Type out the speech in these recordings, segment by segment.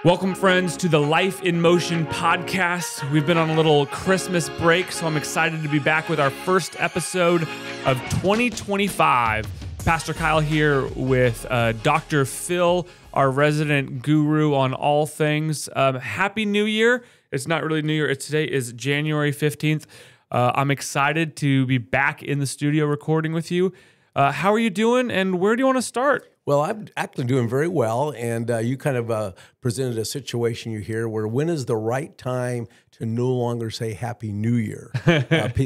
Welcome, friends, to the Life in Motion podcast. We've been on a little Christmas break, so I'm excited to be back with our first episode of 2025. Pastor Kyle here with Dr. Phil, our resident guru on all things. Happy New Year. It's not really New Year. Today is January 15th. I'm excited to be back in the studio recording with you. How are you doing, and where do you want to start? Well, I'm actually doing very well, and you kind of presented a situation you hear where when is the right time to no longer say Happy New Year?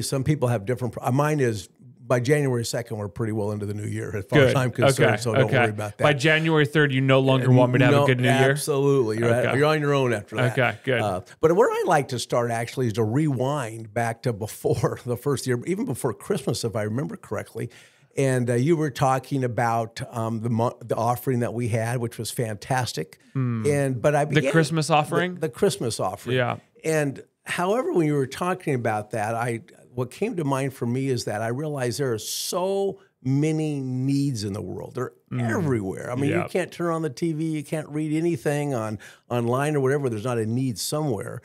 Some people have different. Mine is by January 2nd, we're pretty well into the new year as far as I'm concerned, so don't worry about that. By January 3rd, you no longer want me to have a good New Year? Absolutely. You're on your own after that. Okay, good. But where I like to start actually is to rewind back to before the first year, even before Christmas, if I remember correctly. And you were talking about the offering that we had, which was fantastic. But I began, the Christmas offering, the Christmas offering. Yeah. And however, when you were talking about that, what came to mind for me is that I realized there are so many needs in the world. They're everywhere. I mean, you can't turn on the TV, you can't read anything online or whatever. There's not a need somewhere.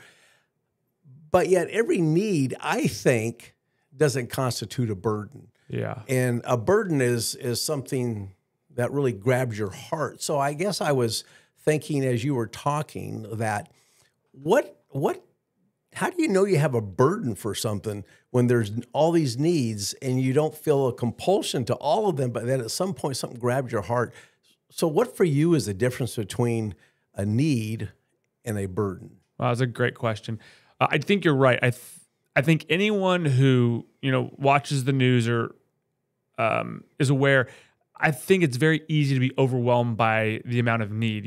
But yet, every need, I think, doesn't constitute a burden. Yeah. And a burden is something that really grabs your heart. So I guess I was thinking as you were talking that how do you know you have a burden for something when there's all these needs and you don't feel a compulsion to all of them, but then at some point something grabs your heart? So what for you is the difference between a need and a burden? Wow, that's a great question. I think you're right. I think anyone who watches the news or is aware, I think it's very easy to be overwhelmed by the amount of need.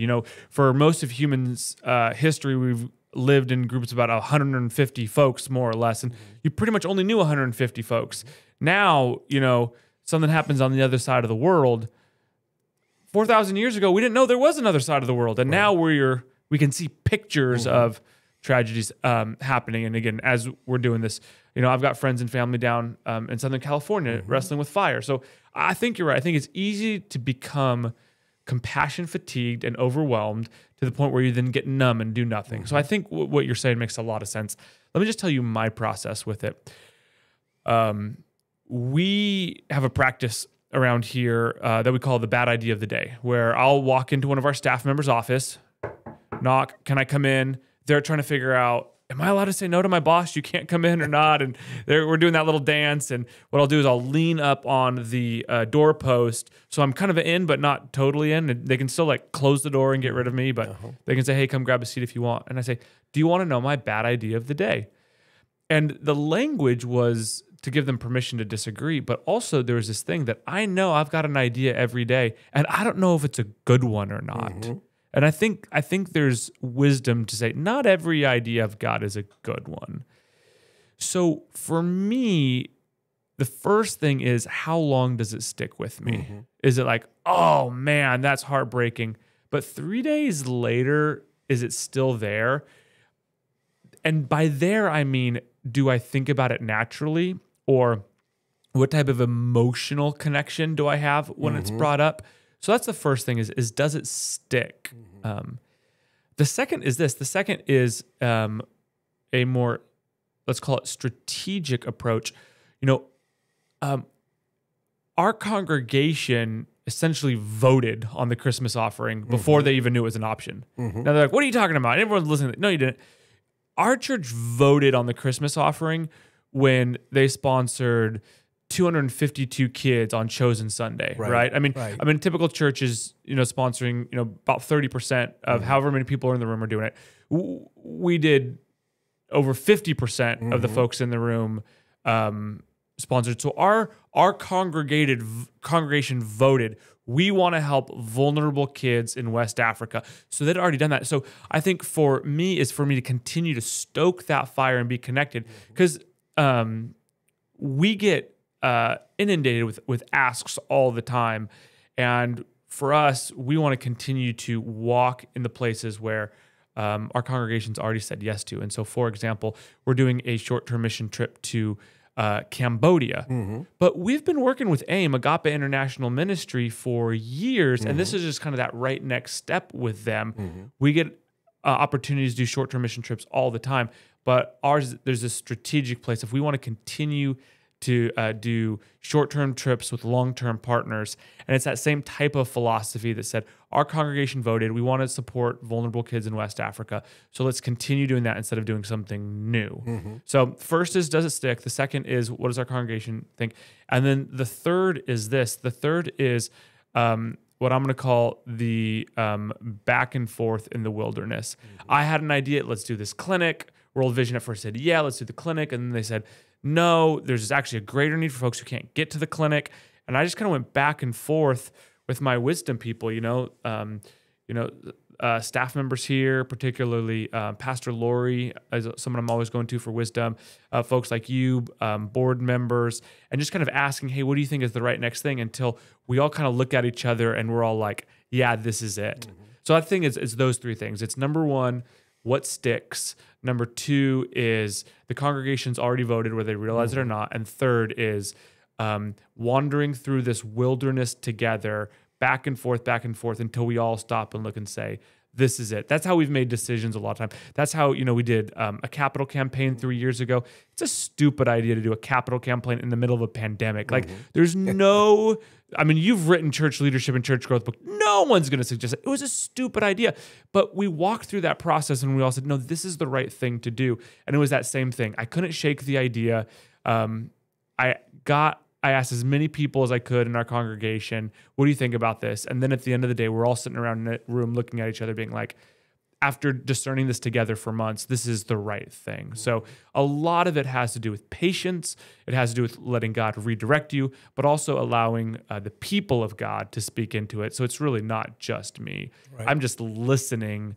For most of humans' history, we've lived in groups of about 150 folks, more or less, and you pretty much only knew 150 folks. Now, something happens on the other side of the world. 4,000 years ago, we didn't know there was another side of the world, and now we can see pictures of tragedies happening. And again, as we're doing this, I've got friends and family down in Southern California wrestling with fire. So I think you're right. I think it's easy to become compassion fatigued and overwhelmed to the point where you then get numb and do nothing. So I think what you're saying makes a lot of sense. Let me just tell you my process with it. We have a practice around here that we call the bad idea of the day, where I'll walk into one of our staff members' office, knock, can I come in? They're trying to figure out, am I allowed to say no to my boss? You can't come in or not? And we're doing that little dance. And what I'll do is I'll lean up on the doorpost. So I'm kind of in, but not totally in. And they can still close the door and get rid of me, but they can say, hey, come grab a seat if you want. And I say, do you want to know my bad idea of the day? And the language was to give them permission to disagree. But also there was this thing that I know I've got an idea every day, and I don't know if it's a good one or not. And I think there's wisdom to say not every idea I've got is a good one. So for me, the first thing is, how long does it stick with me? Is it like, oh man, that's heartbreaking, but 3 days later, is it still there? And by there, I mean, do I think about it naturally, or what type of emotional connection do I have when it's brought up? So that's the first thing is does it stick? The second is this. The second is a more, let's call it strategic approach. Our congregation essentially voted on the Christmas offering before they even knew it was an option. Now they're like, what are you talking about? And everyone's listening. No, you didn't. Our church voted on the Christmas offering when they sponsored 252 kids on Chosen Sunday, right? I mean, typical churches, sponsoring, about 30% of however many people are in the room are doing it. We did over 50% of the folks in the room sponsored. So our congregation voted, we want to help vulnerable kids in West Africa. So they'd already done that. So I think for me to continue to stoke that fire and be connected, because we get inundated with asks all the time. And for us, we want to continue to walk in the places where our congregation's already said yes to. And so, for example, we're doing a short-term mission trip to Cambodia. But we've been working with AIM, Agape International Ministry, for years. And this is just kind of that right next step with them. We get opportunities to do short-term mission trips all the time, but ours, there's this strategic place. If we want to continue to do short-term trips with long-term partners, and it's that same type of philosophy that said, our congregation voted, we want to support vulnerable kids in West Africa, so let's continue doing that instead of doing something new. So first is, does it stick? The second is, what does our congregation think? And then the third is this. The third is what I'm going to call the back and forth in the wilderness. I had an idea, let's do this clinic. World Vision at first said, yeah, let's do the clinic. And then they said, no, there's actually a greater need for folks who can't get to the clinic. And I just kind of went back and forth with my wisdom people, staff members here, particularly Pastor Lori is someone I'm always going to for wisdom, folks like you, board members, and just kind of asking, hey, what do you think is the right next thing, until we all kind of look at each other and we're all like, yeah, this is it. So I think it's those three things. It's number one, what sticks. Number two is the congregation's already voted, whether they realize it or not. And third is wandering through this wilderness together, back and forth, until we all stop and look and say, this is it. That's how we've made decisions a lot of time. That's how, we did a capital campaign 3 years ago. It's a stupid idea to do a capital campaign in the middle of a pandemic. Like, there's no, you've written church leadership and church growth book. No one's going to suggest it. It was a stupid idea. But we walked through that process and we all said, no, this is the right thing to do. And it was that same thing. I couldn't shake the idea. I asked as many people as I could in our congregation, what do you think about this? And then at the end of the day, we're all sitting around in a room looking at each other being like, after discerning this together for months, this is the right thing. So a lot of it has to do with patience. It has to do with letting God redirect you, but also allowing the people of God to speak into it. So it's really not just me. Right. I'm just listening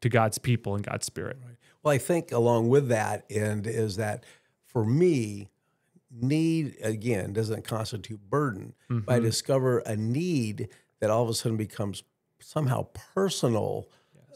to God's people and God's Spirit. Right. Well, I think along with that is that for me, need, again, doesn't constitute burden. But I discover a need that all of a sudden becomes somehow personal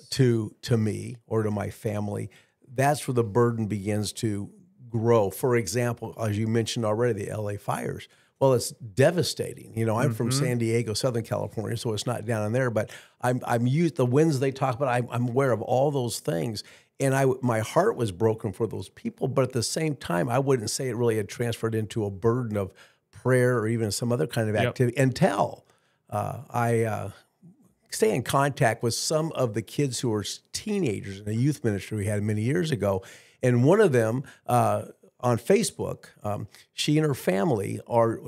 to me or to my family. That's where the burden begins to grow. For example, as you mentioned already, the LA fires. Well, it's devastating. I'm from San Diego, Southern California, so it's not down in there, but I'm used to the winds they talk about. I'm aware of all those things. And my heart was broken for those people, but at the same time, I wouldn't say it really had transferred into a burden of prayer or even some other kind of activity until I stay in contact with some of the kids who were teenagers in a youth ministry we had many years ago. And one of them on Facebook, she and her family are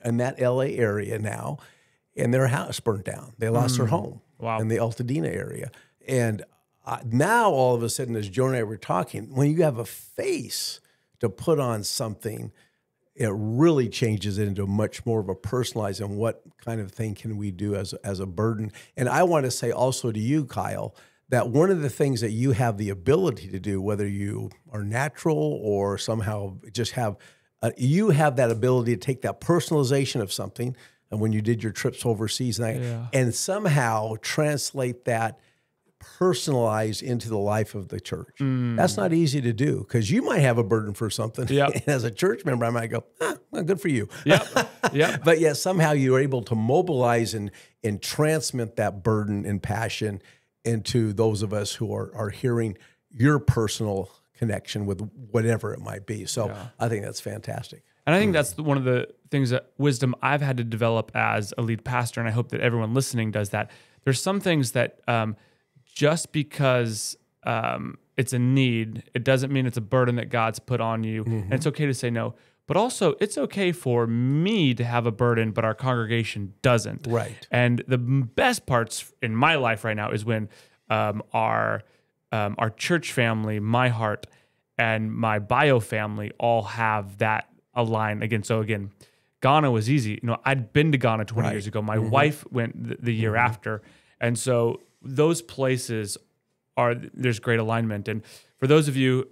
in that LA area now, and their house burnt down. They lost their home in the Altadena area. And now, all of a sudden, as Joan and I were talking, when you have a face to put on something, it really changes it into much more of a personalized and what kind of thing can we do as a burden. And I want to say also to you, Kyle, that one of the things that you have the ability to do, whether you are natural or somehow just you have that ability to take that personalization of something, and when you did your trips overseas, and somehow translate that personalized into the life of the church. That's not easy to do because you might have a burden for something. And as a church member, I might go, well, good for you. But yet somehow you're able to mobilize and transmit that burden and passion into those of us who are hearing your personal connection with whatever it might be. So I think that's fantastic. And I think that's one of the things that wisdom I've had to develop as a lead pastor, and I hope that everyone listening does that. There's some things that just because it's a need, it doesn't mean it's a burden that God's put on you. And it's okay to say no. But also, it's okay for me to have a burden, but our congregation doesn't. Right. And the best parts in my life right now is when our church family, my heart, and my bio family all have that aligned. Again, Ghana was easy. I'd been to Ghana 20 years ago. My wife went the year after. And so those places there's great alignment. And for those of you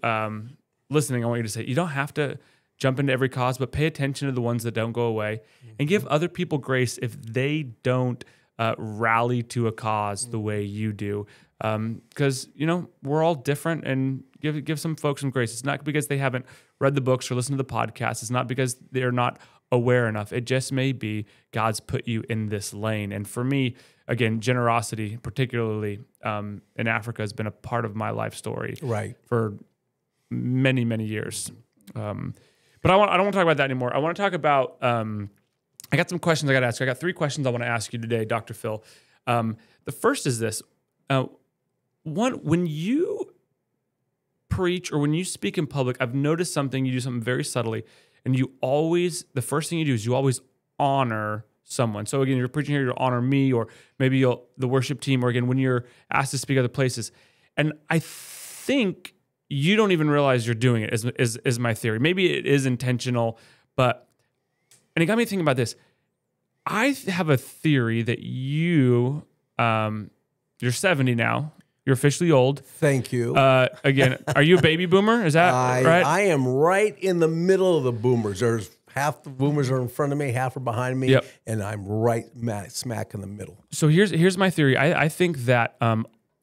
listening, I want you to say, you don't have to jump into every cause, but pay attention to the ones that don't go away and give other people grace if they don't rally to a cause the way you do. Because, we're all different, and give some folks some grace. It's not because they haven't read the books or listened to the podcast. It's not because they're not aware enough. It just may be God's put you in this lane. And for me, again, generosity, particularly in Africa, has been a part of my life story for many, many years. But I don't want to talk about that anymore. I want to talk about, I got some questions I got to ask you. I got 3 questions I want to ask you today, Dr. Phil. The first is this. One, when you preach or when you speak in public, I've noticed something, you do something very subtly, and you always, the first thing you do is you always honor someone. So again, you're preaching here to honor me, or maybe the worship team, or again, when you're asked to speak other places. And I think you don't even realize you're doing it, is my theory. Maybe it is intentional, but, and it got me thinking about this. I have a theory that you're 70 now. You're officially old. Thank you. Again, are you a baby boomer? Is that right? I am right in the middle of the boomers. There's half the boomers are in front of me, half are behind me, and I'm right smack in the middle. So here's my theory. I think that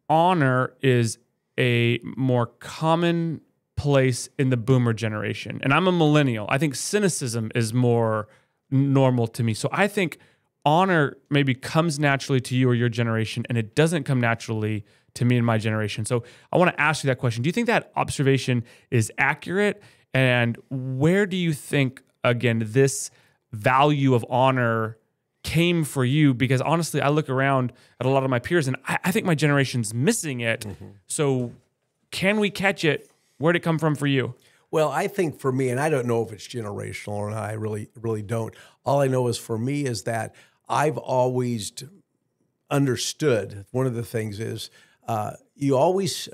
honor is a more common place in the boomer generation. And I'm a millennial. I think cynicism is more normal to me. So I think honor maybe comes naturally to you or your generation, and it doesn't come naturally to me and my generation. So I want to ask you that question. Do you think that observation is accurate? And where do you think, again, this value of honor came for you? Because honestly, I look around at a lot of my peers and I think my generation's missing it. So can we catch it? Where'd it come from for you? Well, I think for me, and I don't know if it's generational or not, I really don't. All I know is for me is that I've always understood, one of the things is, you always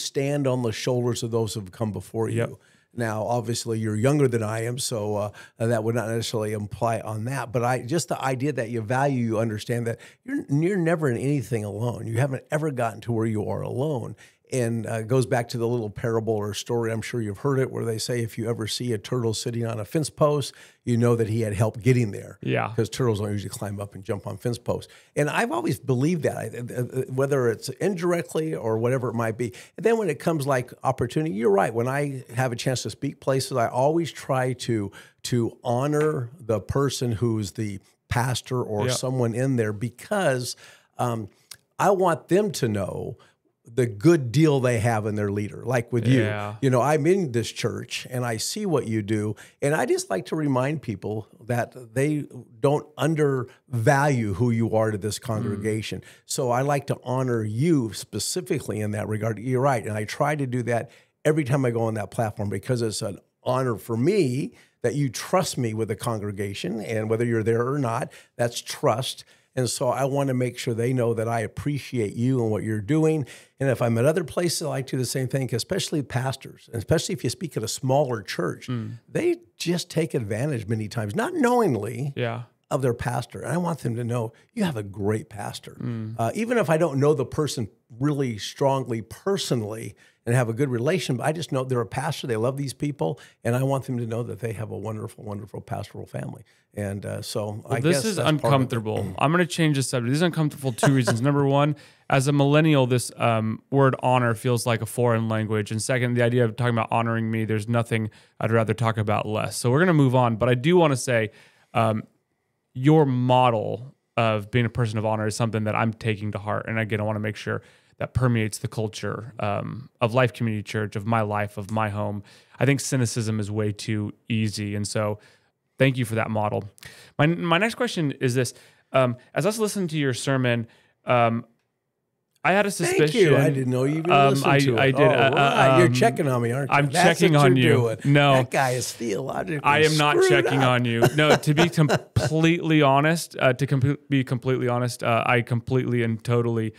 stand on the shoulders of those who have come before you. Now, obviously, you're younger than I am, so that would not necessarily imply on that. But just the idea that you value, you understand that you're never in anything alone. You haven't ever gotten to where you are alone. And it goes back to the little parable or story, I'm sure you've heard it, where they say if you ever see a turtle sitting on a fence post, you know that he had help getting there. Yeah. Because turtles don't usually climb up and jump on fence posts. And I've always believed that, whether it's indirectly or whatever it might be. And then when it comes like opportunity, you're right. When I have a chance to speak places, I always try to honor the person who's the pastor or someone in there, because I want them to know the good deal they have in their leader. Like with you, you know, I'm in this church and I see what you do. And I just like to remind people that they don't undervalue who you are to this congregation. So I like to honor you specifically in that regard. You're right. And I try to do that every time I go on that platform, because it's an honor for me that you trust me with the congregation, and whether you're there or not, that's trust. And so I want to make sure they know that I appreciate you and what you're doing. And if I'm at other places, I like to do the same thing, especially pastors, and especially if you speak at a smaller church, they just take advantage many times, not knowingly, of their pastor. And I want them to know you have a great pastor. Even if I don't know the person really strongly personally and have a good relation, but I just know they're a pastor, they love these people, and I want them to know that they have a wonderful, wonderful pastoral family. And so I guess this is uncomfortable. I'm going to change the subject. This is uncomfortable for 2 reasons. Number one, as a millennial, this word honor feels like a foreign language. And second, the idea of talking about honoring me, there's nothing I'd rather talk about less. So we're going to move on. But I do want to say your model of being a person of honor is something that I'm taking to heart. And again, I want to make sure that permeates the culture of Life Community Church, of my life, of my home. I think cynicism is way too easy. And so thank you for that model. My next question is this. As I was listening to your sermon, I had a suspicion. Thank you. I didn't know you even listened to it. I did. Right. You're checking on me, aren't you? I'm checking on you. Doing. No. That guy is theologically I am not checking up. on you. No, to be completely honest, I completely and totally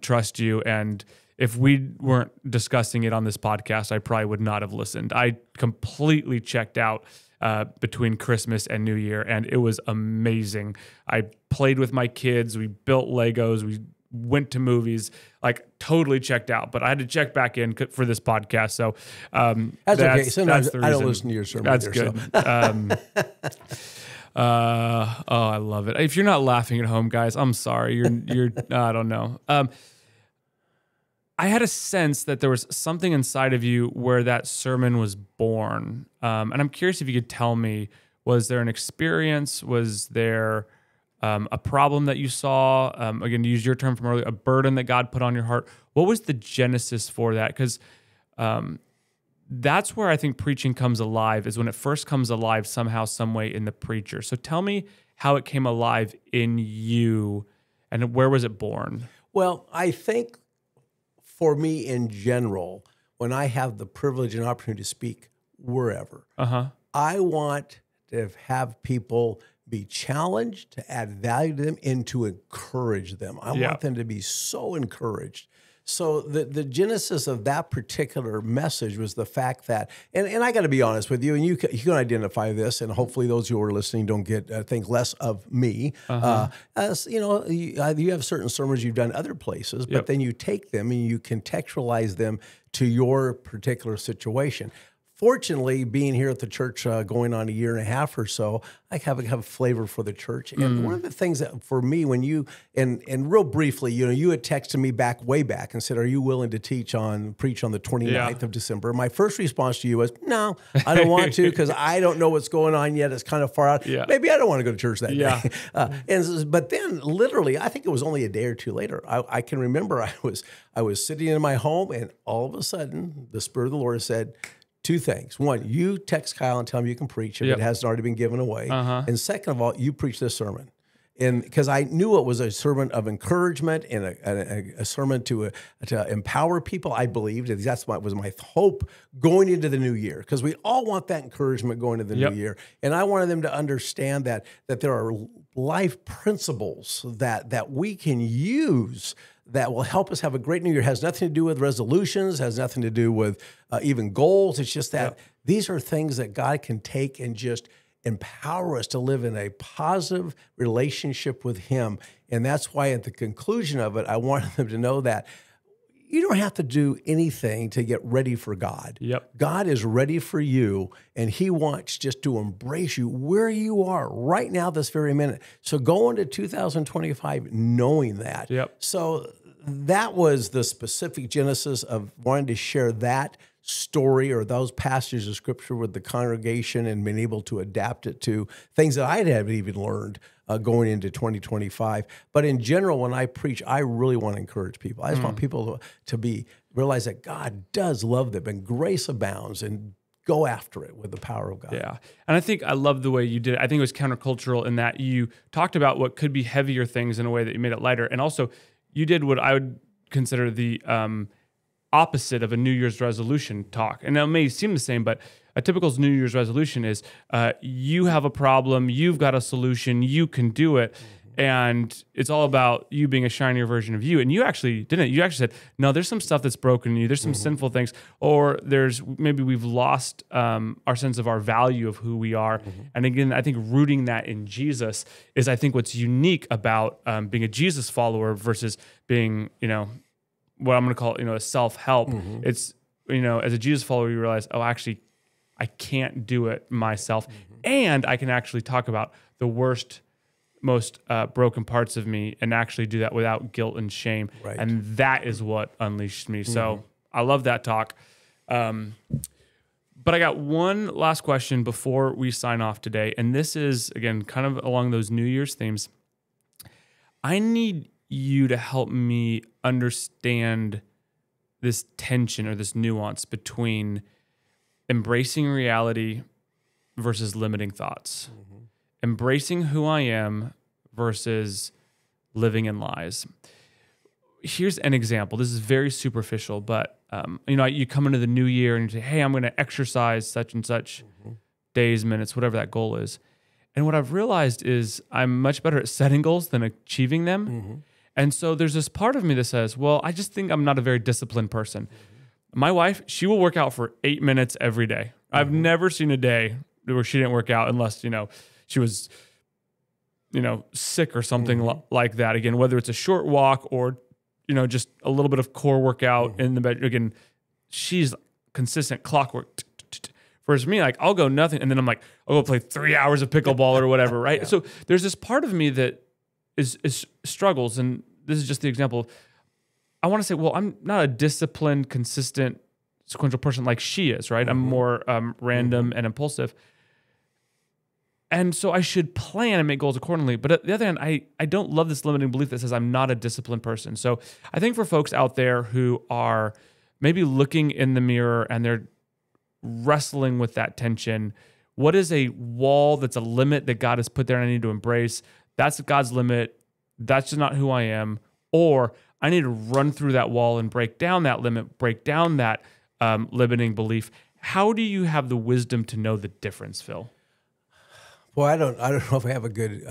trust you. And if we weren't discussing it on this podcast, I probably would not have listened. I completely checked out between Christmas and New Year, and it was amazing. I played with my kids. We built Legos. We went to movies, like totally checked out. But I had to check back in for this podcast. So that's okay. Sometimes I don't listen to your sermon. That's good. Oh, I love it. If you're not laughing at home, guys, I'm sorry. You're I don't know. I had a sense that there was something inside of you where that sermon was born. And I'm curious if you could tell me Was there an experience? Was there a problem that you saw? Again, to use your term from earlier, a burden that God put on your heart. What was the genesis for that? Because that's where I think preaching comes alive, is when it first comes alive somehow, some way in the preacher. So tell me how it came alive in you, and where was it born? Well, I think for me in general, when I have the privilege and opportunity to speak wherever, I want to have people be challenged, to add value to them, and to encourage them. I want them to be so encouraged. So the genesis of that particular message was the fact that, and I got to be honest with you, and you can identify this, and hopefully those who are listening don't think less of me. As you know, you have certain sermons you've done other places, but then you take them and you contextualize them to your particular situation. Fortunately, being here at the church going on a year and a half or so, I have a flavor for the church. And one of the things that for me, when you, and real briefly, you had texted me way back and said, are you willing to preach on the 29th of December? My first response to you was, no, I don't want to, because I don't know what's going on yet. It's kind of far out. Maybe I don't want to go to church that day. But then literally, I think it was only a day or two later, I can remember I was sitting in my home, and all of a sudden, the Spirit of the Lord said, two things. One, you text Kyle and tell him you can preach if it hasn't already been given away. And second of all, you preach this sermon. And because I knew it was a sermon of encouragement and a sermon to empower people, I believed that's what was my hope going into the new year. Because we all want that encouragement going into the new year. And I wanted them to understand that there are life principles that we can use that will help us have a great new year. It has nothing to do with resolutions, has nothing to do with even goals. It's just that these are things that God can take and just empower us to live in a positive relationship with Him. And that's why at the conclusion of it, I wanted them to know that you don't have to do anything to get ready for God. God is ready for you, and He wants just to embrace you where you are right now, this very minute. So go into 2025 knowing that. So that was the specific genesis of wanting to share that story or those passages of Scripture with the congregation and being able to adapt it to things that I haven't even learned going into 2025. But in general, when I preach, I really want to encourage people. I just want people to realize that God does love them and grace abounds, and go after it with the power of God. Yeah. And I think I love the way you did it. I think it was countercultural in that you talked about what could be heavier things in a way that you made it lighter. And also you did what I would consider the opposite of a New Year's resolution talk. And it may seem the same, but a typical New Year's resolution is you have a problem, you've got a solution, you can do it. And it's all about you being a shinier version of you. And you actually didn't. You actually said, no, there's some stuff that's broken in you. There's some sinful things. Or maybe we've lost our sense of our value of who we are. And again, I think rooting that in Jesus is, I think, what's unique about being a Jesus follower versus being, what I'm going to call, a self-help. It's, as a Jesus follower, you realize, oh, actually, I can't do it myself. And I can actually talk about the worst, most broken parts of me and actually do that without guilt and shame. And that is what unleashed me. So I love that talk. But I got one last question before we sign off today. And this is, again, kind of along those New Year's themes. I need you to help me understand this tension or this nuance between embracing reality versus limiting thoughts. Embracing who I am versus living in lies. Here's an example. This is very superficial, but you come into the new year and you say, hey, I'm going to exercise such and such days, minutes, whatever that goal is. And what I've realized is I'm much better at setting goals than achieving them. And so there's this part of me that says, well, I just think I'm not a very disciplined person. My wife, she will work out for 8 minutes every day. I've never seen a day where she didn't work out unless, she was, sick or something like that. Again, whether it's a short walk or, just a little bit of core workout in the bed. Again, she's consistent clockwork. Whereas me, I'll go nothing. And then I'm like, I'll go play 3 hours of pickleball or whatever, right? So there's this part of me that is struggles. And this is just the example. I want to say, well, I'm not a disciplined, consistent, sequential person like she is, right? I'm more random and impulsive. And so I should plan and make goals accordingly. But at the other hand, I don't love this limiting belief that says I'm not a disciplined person. So I think for folks out there who are maybe looking in the mirror and they're wrestling with that tension, what is a wall that's a limit that God has put there and I need to embrace? That's God's limit. That's just not who I am. Or I need to run through that wall and break down that limit, break down that limiting belief. How do you have the wisdom to know the difference, Phil? Well, I don't know if I have a good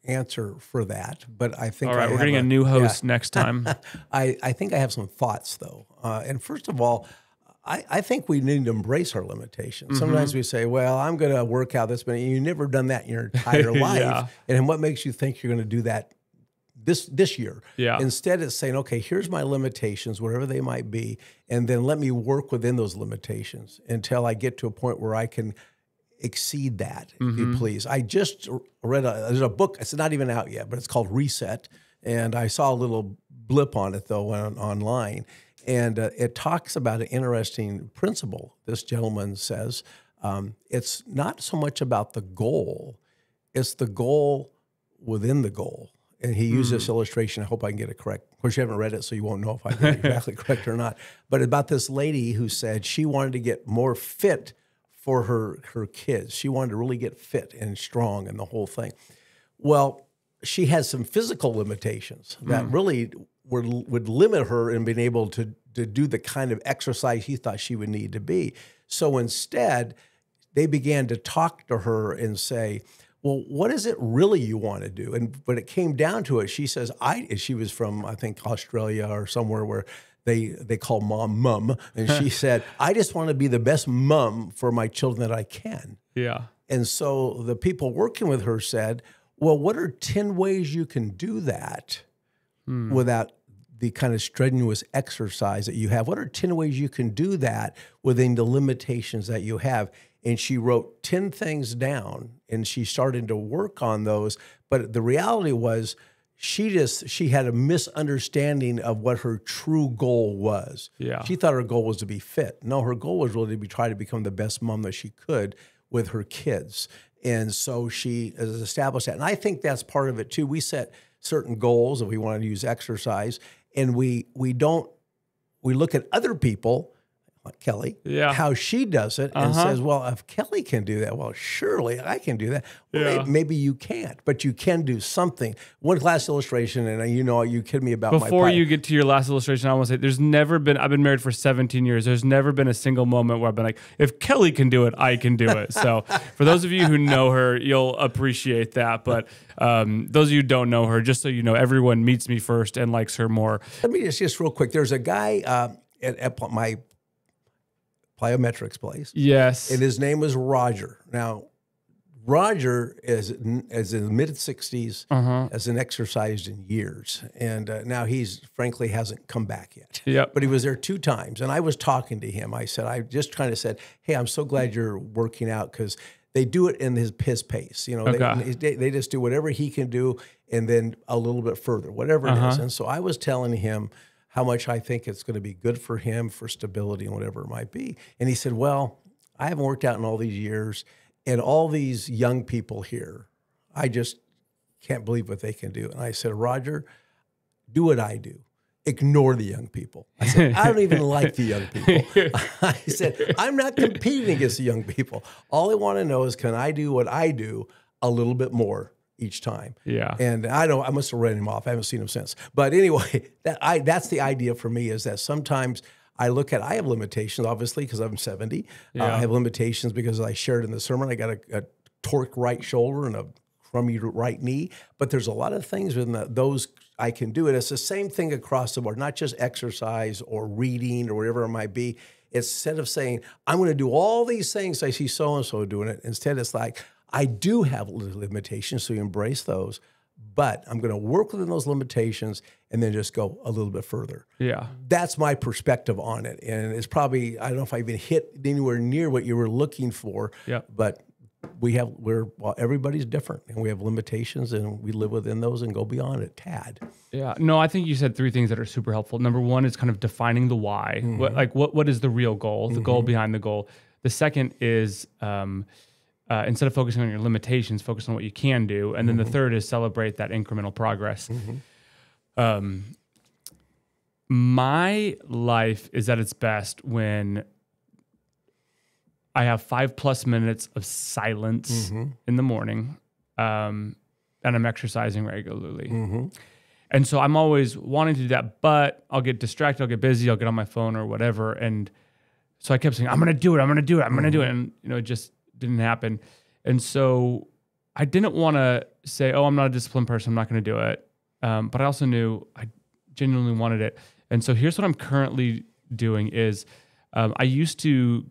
answer for that, but I think. All right, we're getting a new host next time. I think I have some thoughts though, and first of all, I think we need to embrace our limitations. Sometimes we say, "Well, I'm going to work out this many." You've never done that in your entire life, and what makes you think you're going to do that this year? Yeah. Instead, it's saying, "Okay, here's my limitations, whatever they might be, and then let me work within those limitations until I get to a point where I can exceed that, if you please." I just read there's a book, it's not even out yet, but it's called Reset. And I saw a little blip on it though online. And it talks about an interesting principle. This gentleman says, it's not so much about the goal, it's the goal within the goal. And he used this illustration. I hope I can get it correct. Of course, you haven't read it, so you won't know if I get it exactly correct or not. But about this lady who said she wanted to get more fit for her kids. She wanted to really get fit and strong and the whole thing. Well, she had some physical limitations that really would limit her in being able to do the kind of exercise he thought she would need to be. So instead, they began to talk to her and say, well, what is it really you want to do? And when it came down to it, she says, she was from, I think, Australia or somewhere where they call mom. And she said, I just want to be the best mom for my children that I can. Yeah. And so the people working with her said, well, what are 10 ways you can do that without the kind of strenuous exercise that you have? What are 10 ways you can do that within the limitations that you have? And she wrote 10 things down and she started to work on those. But the reality was, she had a misunderstanding of what her true goal was. Yeah. She thought her goal was to be fit. No, her goal was really to try to become the best mom that she could with her kids. And so she has established that. And I think that's part of it too. We set certain goals that we want to use exercise, and we look at other people, like Kelly, how she does it, and says, well, if Kelly can do that, well, surely I can do that. Well, maybe you can't, but you can do something. One last illustration, and you kid me about Before you get to your last illustration, I want to say, I've been married for 17 years. There's never been a single moment where I've been like, if Kelly can do it, I can do it. So for those of you who know her, you'll appreciate that. But those of you who don't know her, just so you know, everyone meets me first and likes her more. Let me just real quick. There's a guy at my plyometrics place. Yes. And his name was Roger. Now, Roger is in the mid-60s, hasn't exercised in years. And now he's frankly hasn't come back yet. Yep. But he was there 2 times. And I was talking to him. I just kind of said, hey, I'm so glad you're working out, because they do it in his pace. They just do whatever he can do and then a little bit further, whatever it is. And so I was telling him how much I think it's going to be good for him, for stability and whatever it might be. And he said, well, I haven't worked out in all these years, and all these young people here, I just can't believe what they can do. And I said, Roger, do what I do. Ignore the young people. I said, I don't even like the young people. I said, I'm not competing against the young people. All I want to know is, can I do what I do a little bit more each time? Yeah. And I must have read him off. I haven't seen him since. But anyway, that's the idea for me, is that sometimes I have limitations, obviously, because I'm 70. I have limitations because I shared in the sermon. I got a torqued right shoulder and a crummy right knee. But there's a lot of things in those I can do it. It's the same thing across the board, not just exercise or reading or whatever it might be. Instead of saying, I'm going to do all these things, I see so-and-so doing it. Instead, it's like, I do have limitations, so you embrace those, but I'm going to work within those limitations and then just go a little bit further. Yeah. That's my perspective on it. And it's probably, I don't know if I even hit anywhere near what you were looking for, but everybody's different, and we have limitations, and we live within those and go beyond it. Tad. Yeah. No, I think you said 3 things that are super helpful. Number 1 is kind of defining the why. What is the real goal, the goal behind the goal. The second is instead of focusing on your limitations, focus on what you can do. And then the third is celebrate that incremental progress. My life is at its best when I have 5+ minutes of silence in the morning, and I'm exercising regularly. And so I'm always wanting to do that, but I'll get distracted, I'll get busy, I'll get on my phone or whatever. And so I kept saying, I'm going to do it, I'm going to do it, I'm going to do it. And, it just didn't happen. And so I didn't want to say, oh, I'm not a disciplined person, I'm not going to do it. But I also knew I genuinely wanted it. And so here's what I'm currently doing is I used to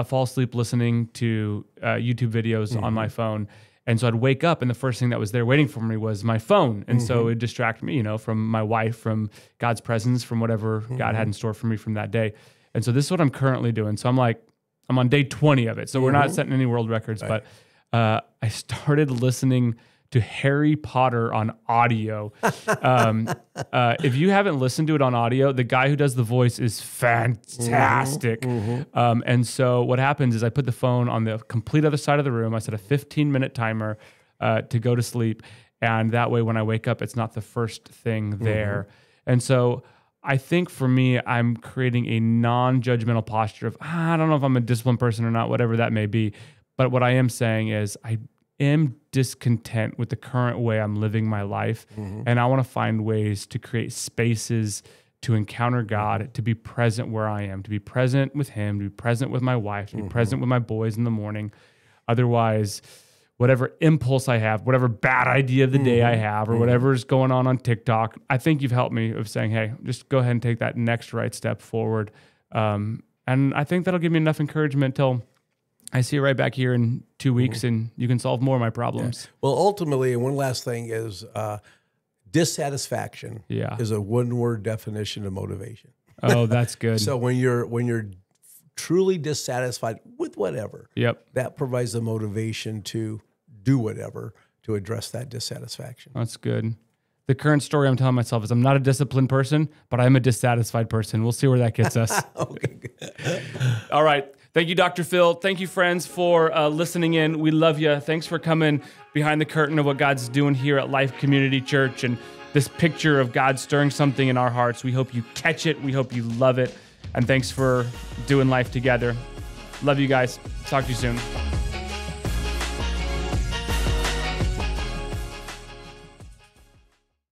fall asleep listening to YouTube videos on my phone. And so I'd wake up and the first thing that was there waiting for me was my phone. And so it distracted me, from my wife, from God's presence, from whatever God had in store for me from that day. And so this is what I'm currently doing. So I'm on day 20 of it. So we're not setting any world records, but I started listening to Harry Potter on audio. If you haven't listened to it on audio, the guy who does the voice is fantastic. And so what happens is I put the phone on the complete other side of the room. I set a 15-minute timer to go to sleep. And that way, when I wake up, it's not the first thing there. And so I think for me, I'm creating a non-judgmental posture of, I don't know if I'm a disciplined person or not, whatever that may be. But what I am saying is I am discontent with the current way I'm living my life. And I want to find ways to create spaces to encounter God, to be present where I am, to be present with Him, to be present with my wife, to be present with my boys in the morning. Otherwise, whatever impulse I have, whatever bad idea of the day I have, or whatever's going on TikTok, I think you've helped me of saying, hey, just go ahead and take that next right step forward. And I think that'll give me enough encouragement till I see you right back here in 2 weeks and you can solve more of my problems. Yeah. Well, ultimately, and one last thing is dissatisfaction is a one-word definition of motivation. Oh, that's good. So when you're truly dissatisfied with whatever, that provides the motivation to do whatever to address that dissatisfaction. That's good. The current story I'm telling myself is I'm not a disciplined person, but I'm a dissatisfied person. We'll see where that gets us. Okay, good. All right. Thank you, Dr. Phil. Thank you, friends, for listening in. We love you. Thanks for coming behind the curtain of what God's doing here at Life Community Church and this picture of God stirring something in our hearts. We hope you catch it. We hope you love it. And thanks for doing life together. Love you guys. Talk to you soon.